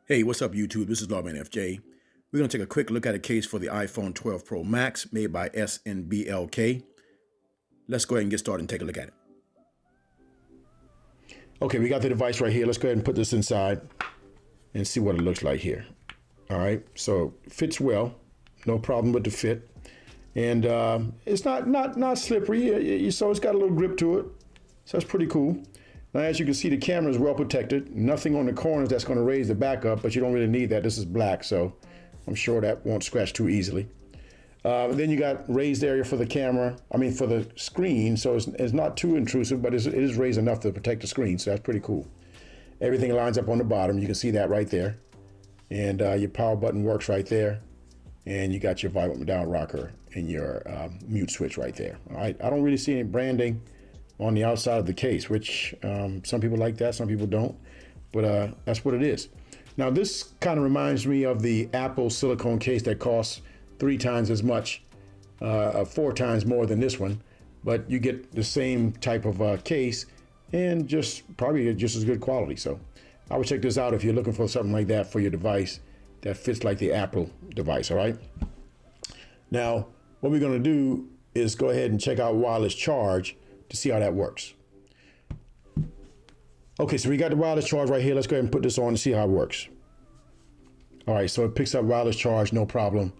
Hey, what's up YouTube? This is Lawman FJ. We're going to take a quick look at a case for the iPhone 12 Pro Max made by SNBLK. Let's go ahead and get started and take a look at it. Okay, we got the device right here. Let's go ahead and put this inside and see what it looks like here. All right, so it fits well. No problem with the fit. And it's not slippery, so it's got a little grip to it. So that's pretty cool. Now, as you can see, the camera is well protected. Nothing on the corners that's going to raise the back up, but you don't really need that. This is black, so I'm sure that won't scratch too easily. Then you got raised area for the camera, for the screen, so it's not too intrusive, but it is raised enough to protect the screen, so that's pretty cool. Everything lines up on the bottom. You can see that right there. And your power button works right there. And you got your volume down rocker and your mute switch right there. All right, I don't really see any branding on the outside of the case, which some people like that, some people don't, but that's what it is. Now, this kind of reminds me of the Apple silicone case that costs 3 times as much, 4 times more than this one, but you get the same type of case and probably just as good quality. So I would check this out if you're looking for something like that for your device that fits like the Apple device. All right. Now, what we're going to do is go ahead and check out wireless charge to see how that works. Okay, so we got the wireless charge right here. Let's go ahead and put this on and see how it works. All right, so it picks up wireless charge, no problem.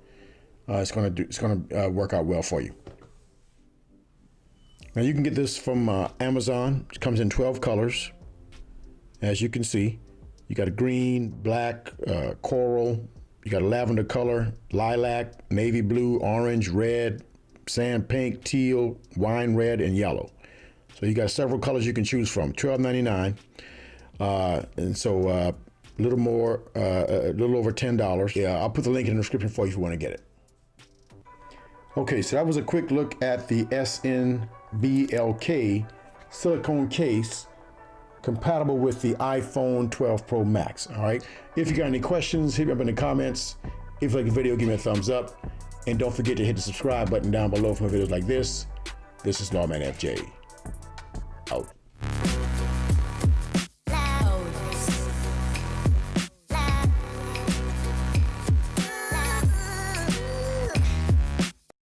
It's gonna work out well for you. Now, you can get this from Amazon. It comes in 12 colors, as you can see. You got a green, black, coral. You got a lavender color, lilac, navy blue, orange, red, sand pink, teal, wine red, and yellow. So you got several colors you can choose from. $12.99, and so a little over $10. Yeah, I'll put the link in the description for you if you want to get it. Okay, so that was a quick look at the SNBLK silicone case compatible with the iPhone 12 Pro Max. All right. If you got any questions, hit me up in the comments. If you like the video, give me a thumbs up. And don't forget to hit the subscribe button down below for videos like this. This is Lawman FJ.